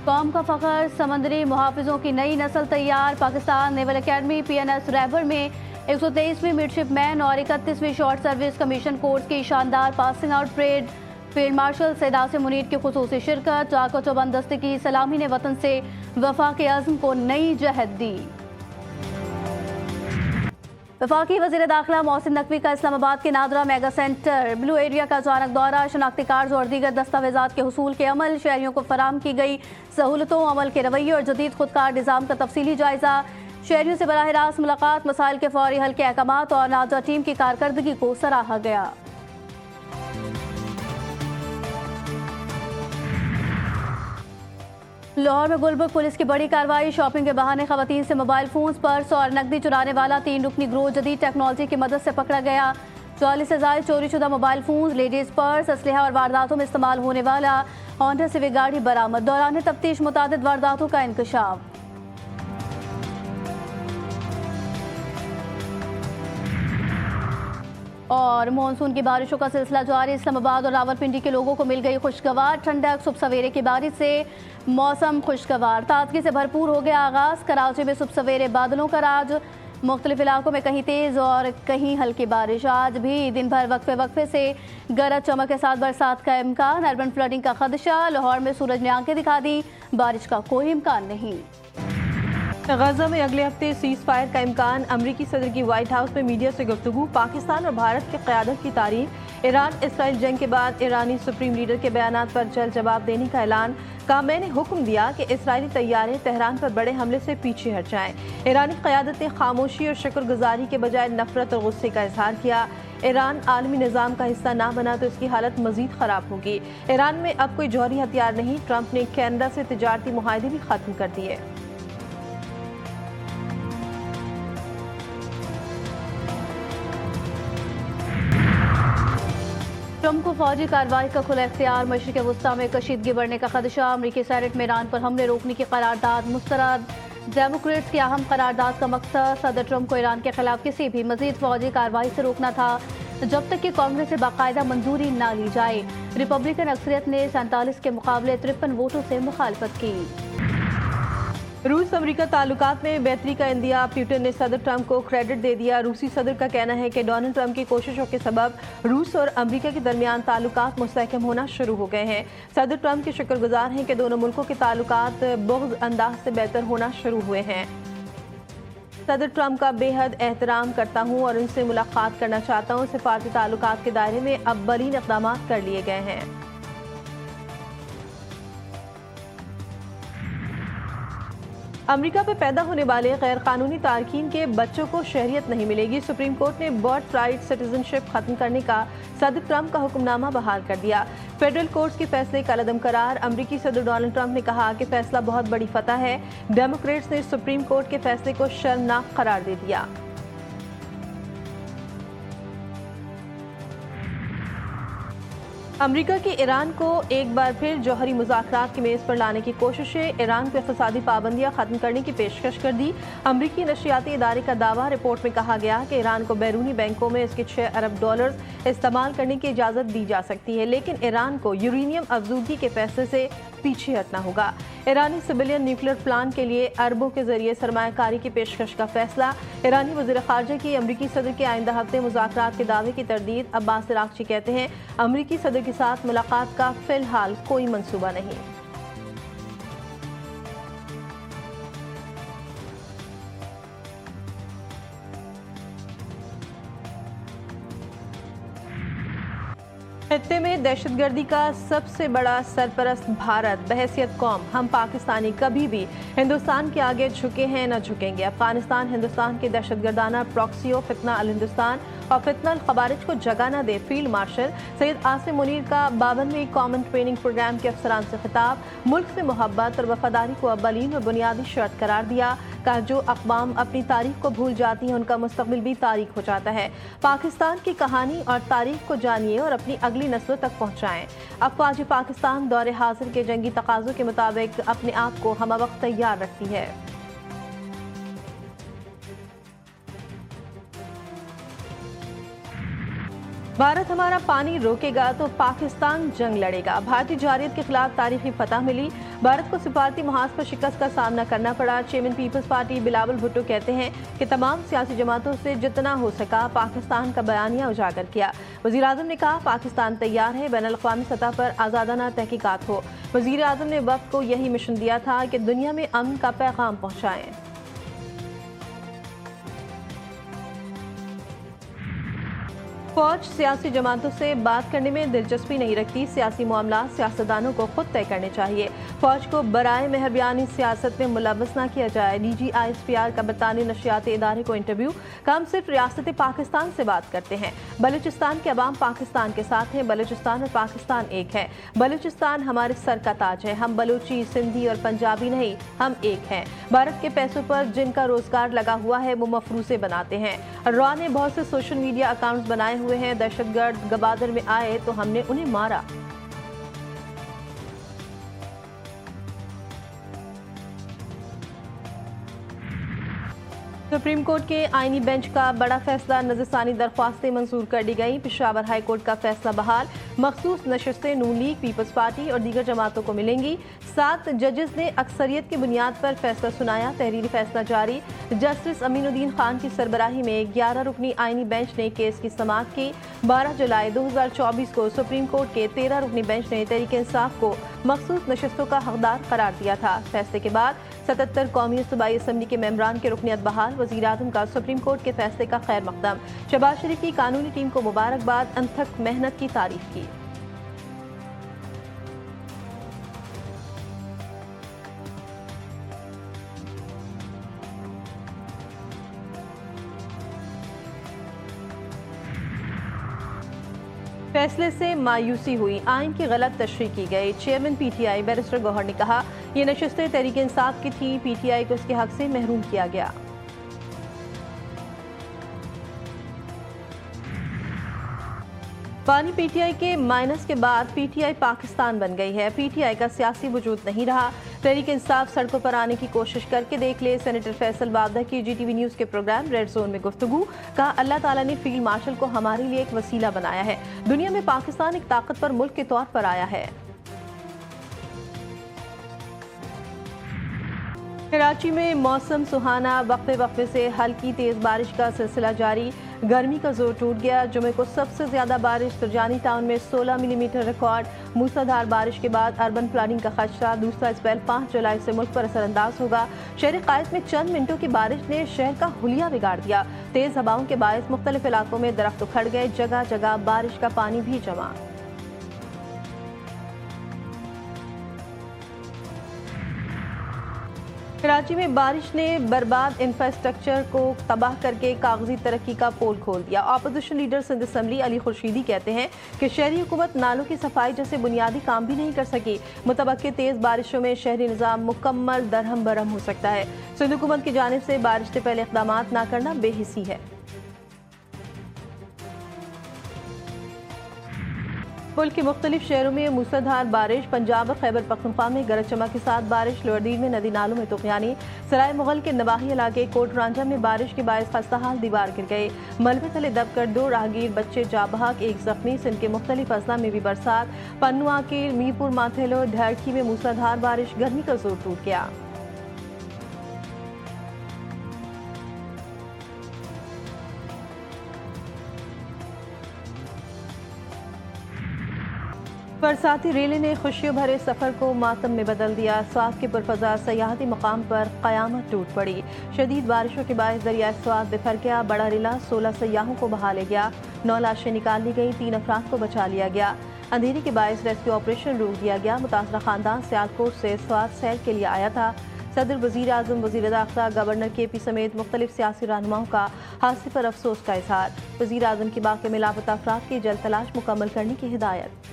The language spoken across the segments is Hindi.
कौम का फखर, समंदरी मुहाफिजों की नई नस्ल तैयार। पाकिस्तान नेवल अकेडमी PNS रैबर में 123वीं मिडशिपमैन और 31वीं शॉर्ट सर्विस कमीशन कोर्स की शानदार passing out parade. Field marshal Syed Asim Munir की खुसूसी शिरकत। चाको चौबंद दस्ते की सलामी ने वतन से वफा के अज़्म को नई जहद दी। वफाकी वज़ीर दाखिला मोहसिन नकवी का इस्लामाबाद के NADRA mega centre blue area का अचानक दौरा। शनाख्ती कार्ड और दीगर दस्तावेजात के हुसूल के अमल, शहरियों को फराम की गई सहूलतों, अमल के रवैये और जदीद खुदकार निज़ाम का तफसीली जायजा। शहरियों से बराह रास्त मुलाकात, मसाइल के फौरी हल के अहकामात और नादरा टीम की कारकर्दगी को सराहा गया। लाहौर में गुलबर्ग पुलिस की बड़ी कार्रवाई। शॉपिंग के बहाने खवातीन से मोबाइल फोन्स, पर्स और नकदी चुराने वाला 3 रुकनी गिरोह जदीद टेक्नोलॉजी की मदद से पकड़ा गया। 44 से ज़ायद चोरी शुदा मोबाइल फोन्स, लेडीज पर्स, असलहा और वारदातों में इस्तेमाल होने वाला होंडा सिविक गाड़ी बरामद। दौरान तफ्तीश मुतादिद वारदातों का इंकशाफ। और मानसून की बारिशों का सिलसिला जारी। इस्लामाबाद और रावलपिंडी के लोगों को मिल गई खुशगवार ठंडक। सुबह सवेरे की बारिश से मौसम खुशगवार, ताजगी से भरपूर हो गया आगाज। कराची में सुबह सवेरे बादलों का राज, मुख्तलिफ इलाकों में कहीं तेज और कहीं हल्की बारिश। आज भी दिन भर वक्फे वक्फे से गरज चमक के साथ बरसात का इम्कान। अर्बन फ्लडिंग का खदशा। लाहौर में सूरज ने आंखें दिखा दी, बारिश का कोई इम्कान नहीं। गजा में अगले हफ्ते सीज फायर का इम्कान। अमरीकी सदर की व्हाइट हाउस में मीडिया से गुफ्तगू। पाकिस्तान और भारत की क़यादत की तारीफ। ईरान इसराइल जंग के बाद ईरानी सुप्रीम लीडर के बयानात पर जल्द जवाब देने का ऐलान। कहा, मैंने हुक्म दिया कि इसराइली तैयारे तेहरान पर बड़े हमले से पीछे हट जाएं। ईरानी क़यादत ने खामोशी और शुक्रगुजारी के बजाय नफरत और गुस्से का इजहार किया। ईरान आलमी निज़ाम का हिस्सा ना बना तो इसकी हालत मजीद ख़राब होगी। ईरान में अब कोई जौहरी हथियार नहीं। ट्रंप ने कनाडा से तिजारती मुआहदे भी खत्म कर दिए। ट्रंप को फौजी कार्रवाई का खुला इख्तियार। मशरिक़ वस्ता में कशीदगी बढ़ने का खदशा। अमरीकी सेनेट में ईरान पर हमले रोकने की करारदाद मुस्तरद। डेमोक्रेट्स की अहम करारदाद का मकसद सदर ट्रंप को ईरान के खिलाफ किसी भी मजीद फौजी कार्रवाई से रोकना था, जब तक कि कांग्रेस से बाकायदा मंजूरी ना ली जाए। रिपब्लिकन अक्सरियत ने 47 के मुकाबले 53 वोटों से मुखालफत की। रूस अमरीका ताल्लुकात में बेहतरी का इंदिया। पुतिन ने सदर ट्रंप को क्रेडिट दे दिया। रूसी सदर का कहना है कि डोनाल्ड ट्रंप की कोशिशों के सबब रूस और अमरीका के दरमियान ताल्लुकात मुस्तहकम होना शुरू हो गए हैं। सदर ट्रंप के शुक्रगुजार हैं कि दोनों मुल्कों के ताल्लुकात बुग़्ज़ अंदाज से बेहतर होना शुरू हुए हैं। सदर ट्रंप का बेहद एहतराम करता हूँ और उनसे मुलाकात करना चाहता हूँ। सिफारती ताल्लुकात के दायरे में अव्वलीन इक़दाम कर लिए गए हैं। अमेरिका में पैदा होने वाले गैर कानूनी तारकीन के बच्चों को शहरियत नहीं मिलेगी। सुप्रीम कोर्ट ने बर्थ राइट सिटीजनशिप खत्म करने का सदर ट्रंप का हुक्मनामा बहाल कर दिया। फेडरल कोर्ट के फैसले का कलअदम करार। अमरीकी सदर डोनाल्ड ट्रंप ने कहा कि फैसला बहुत बड़ी फतह है। डेमोक्रेट्स ने सुप्रीम कोर्ट के फैसले को शर्मनाक करार दे दिया। अमेरिका की ईरान को एक बार फिर जौहरी मुज़ाकरात की मेज़ पर लाने की कोशिशें। ईरान को इक़्तिसादी पाबंदियां खत्म करने की पेशकश कर दी। अमरीकी नशियाती इदारे का दावा। रिपोर्ट में कहा गया कि ईरान को बैरूनी बैंकों में इसके $6 अरब इस्तेमाल करने की इजाज़त दी जा सकती है, लेकिन ईरान को यूरेनियम अफजूगी के फैसले से पीछे हटना होगा। ईरानी सिविलियन न्यूक्लियर प्लांट के लिए अरबों के जरिए सरमायाकारी की पेशकश का फैसला। ईरानी वज़ीर ख़ारजा की अमरीकी सदर के आइंदा हफ्ते मुज़ाकरात के दावे की तरदीद। अब्बास इराक़ची कहते हैं, अमरीकी सदर के साथ मुलाकात का फिलहाल कोई मंसूबा नहीं। खित्ते में दहशतगर्दी का सबसे बड़ा सरपरस्त भारत। बहैसियत कौम हम पाकिस्तानी कभी भी हिंदुस्तान के आगे झुके हैं न झुकेंगे। अफगानिस्तान हिंदुस्तान के दहशतगर्दाना प्रॉक्सियो फितना अल हिंदुस्तान और फितना अल खवारिज को जगह न दे। फील्ड मार्शल सैयद आसिम मुनीर का 52वें कॉमन ट्रेनिंग प्रोग्राम के अफसरान से खिताब। मुल्क से मोहब्बत और वफादारी को अव्वलीन और बुनियादी शर्त करार दिया। कहा, जो अक़वाम अपनी तारीख को भूल जाती हैं उनका मुस्तक़बिल भी तारीख हो जाता है। पाकिस्तान की कहानी और तारीख को जानिए और अपनी अगली नस्लों तक पहुँचाएँ। अफ़वाज पाकिस्तान दौरे हाजिर के जंगी तकाज़ों के मुताबिक अपने आप को हम वक्त तैयार रखती है। भारत हमारा पानी रोकेगा तो पाकिस्तान जंग लड़ेगा। भारतीय जारियत के खिलाफ तारीखी फतह मिली। भारत को सिफारती महाज पर शिकस्त का सामना करना पड़ा। Chairman people's party Bilawal Bhutto कहते हैं कि तमाम सियासी जमातों से जितना हो सका पाकिस्तान का बयानिया उजागर किया। वज़ीर आज़म ने कहा पाकिस्तान तैयार है, बैनुल अक़वामी सतह पर आज़ादाना तहकीकात हो। वज़ीर आज़म ने वक्त को यही मिशन दिया था कि दुनिया में अमन का पैगाम पहुँचाएं। फौज सियासी जमातों से बात करने में दिलचस्पी नहीं रखती। सियासी मामला सियासतदानों को खुद तय करने चाहिए। फौज को बराए मेहरबानी सियासत में मुलव्वस न किया जाए। DGISPR का बरतानी नशियाती इदारे को इंटरव्यू। हम सिर्फ रियासत पाकिस्तान से बात करते हैं। बलूचिस्तान के अवाम पाकिस्तान के साथ हैं। बलूचिस्तान और पाकिस्तान एक है। बलूचिस्तान हमारे सर का ताज है। हम बलूची, सिंधी और पंजाबी नहीं, हम एक हैं। भारत के पैसों पर जिनका रोजगार लगा हुआ है वो मफरूसे बनाते हैं। रॉ ने बहुत से सोशल मीडिया अकाउंट्स बनाए हुए हैं। दहशतगर्द गबादर में आए तो हमने उन्हें मारा। सुप्रीम कोर्ट के आईनी बेंच का बड़ा फैसला। नज़रसानी दरख्वास्तें मंजूर कर दी गई। पेशावर हाई कोर्ट का फैसला बहाल। मखसूस नशस्तें नून लीग, पीपल्स पार्टी और दीगर जमातों को मिलेंगी। 7 जजेस ने अक्सरियत की बुनियाद पर फैसला सुनाया। तहरीरी फैसला जारी। जस्टिस अमीनुद्दीन खान की सरबराही में 11 रुकनी आईनी बेंच ने केस की समाअत की। 12 जुलाई 2024 को सुप्रीम कोर्ट के 13 रुकनी बेंच ने तहरीक इंसाफ को मखसूस नशस्तों का हकदार करार दिया था। फैसले के बाद 77 कौमी सूबाई असम्बली के मेंबरान की रुकनियत बहाल। वज़ीर आज़म का सुप्रीम कोर्ट के फैसले का खैर मकदम। शहबाज शरीफ की कानूनी टीम को मुबारकबाद। अनथक मेहनत की तारीफ की। फैसले से मायूसी हुई। आइन की गलत तशरीह की गई। चेयरमैन PTI बैरिस्टर गौहर ने कहा ये नशस्तें तहरीक इंसाफ की थी। PTI को इसके हक से महरूम किया गया। पानी PTI के माइनस के बाद PTI पाकिस्तान बन गई है। PTI का सियासी वजूद नहीं रहा। तहरीक इंसाफ सड़कों पर आने की कोशिश करके देख ले। सेनेटर फैसल वादा की GTV न्यूज़ के प्रोग्राम रेड जोन में गुफ्तगू। कहा अल्लाह ताला ने फील्ड मार्शल को हमारे लिए एक वसीला बनाया है। दुनिया में पाकिस्तान एक ताकतवर मुल्क के तौर पर आया है। कराची में मौसम सुहाना। वक्फे वक्फे से हल्की तेज बारिश का सिलसिला जारी। गर्मी का जोर टूट गया। जुमे को सबसे ज्यादा बारिश सुरजानी टाउन में 16 मिलीमीटर रिकॉर्ड। मूसलाधार बारिश के बाद अर्बन प्लानिंग का खदशा। दूसरा स्पेल 5 जुलाई से मुल्क पर असरअंदाज होगा। शहर कायद में चंद मिनटों की बारिश ने शहर का हुलिया बिगाड़ दिया। तेज हवाओं के बायस मुख्तलिफ इलाकों में दरख्त उखड़ गए। जगह जगह बारिश का पानी भी जमा। कराची में बारिश ने बर्बाद इंफ्रास्ट्रक्चर को तबाह करके कागजी तरक्की का पोल खोल दिया। Opposition leader Sindh assembly Ali Khurshidi कहते हैं कि शहरी हुकूमत नालों की सफाई जैसे बुनियादी काम भी नहीं कर सकी। मुतवक्के तेज बारिशों में शहरी निज़ाम मुकम्मल दरहम बरहम हो सकता है। सिंध हुकूमत की जानिब से बारिश से पहले इक़दाम न करना बेहिसी है। मुल्क के मुख्तलिफ शहरों में मूसलाधार बारिश। पंजाब और खैबर पख्तूनख्वा में गरज चमक के साथ बारिश। लोअरदीन में नदी नालों में तुग़यानी। सराय मुगल के नवाही इलाके कोट रांझा में बारिश के बायस खस्ताहाल दीवार गिर गए। मलबे तले दबकर 2 राहगीर बच्चे जा बहक, 1 जख्मी। सिंध के मुख्तलिफ अजला में भी बरसात। पन्नुआ के मीरपुर माथेलो ढेरकी में मूसलाधार बारिश। गर्मी का जोर टूट गया। बरसाती रेले ने खुशियों भरे सफर को मातम में बदल दिया। स्वात के पुरफजा सयाहती मकाम पर कयामत टूट पड़ी। शदीद बारिशों के बायस दरियाए स्वात बिखर गया। बड़ा रेला 16 सयाहों को बहा ले गया। 9 लाशें निकाल ली गई। 3 अफराद को बचा लिया गया। अंधेरे के बायस रेस्क्यू ऑपरेशन रोक दिया गया। मुतासरा खानदान सियालकोट से स्वात सैर के लिए आया था। सदर, वज़ीर आज़म, वज़ीर दाखिला, गवर्नर KP समेत मुख्तलिफ सियासी रहनुमाओं का हादसे पर अफसोस का इजहार। वज़ीर आज़म की बाकी में लापता अफराद की जल्द तलाश मुकम्मल करने की हिदायत।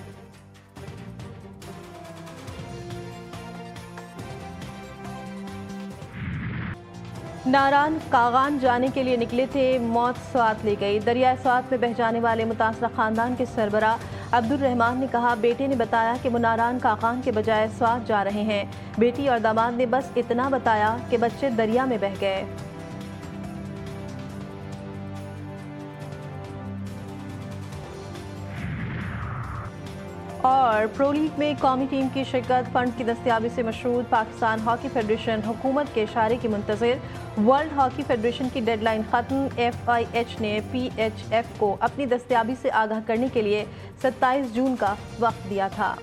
नारान कागान जाने के लिए निकले थे, मौत स्वात ले गई। दरिया स्वात में बह जाने वाले मुतासरा खानदान के सरबरा अब्दुल रहमान ने कहा बेटे ने बताया कि वो नारान कागान के बजाय स्वात जा रहे हैं। बेटी और दामाद ने बस इतना बताया कि बच्चे दरिया में बह गए। और प्रो लीग में कौमी टीम की शिरकत, फंड की दस्तयाबी से मशहूर पाकिस्तान हॉकी फेडरेशन हुकूमत के इशारे की मुंतज़िर। वर्ल्ड हॉकी फेडरेशन की डेडलाइन ख़त्म। FIH ने PHF को अपनी दस्तयाबी से आगाह करने के लिए 27 जून का वक्त दिया था।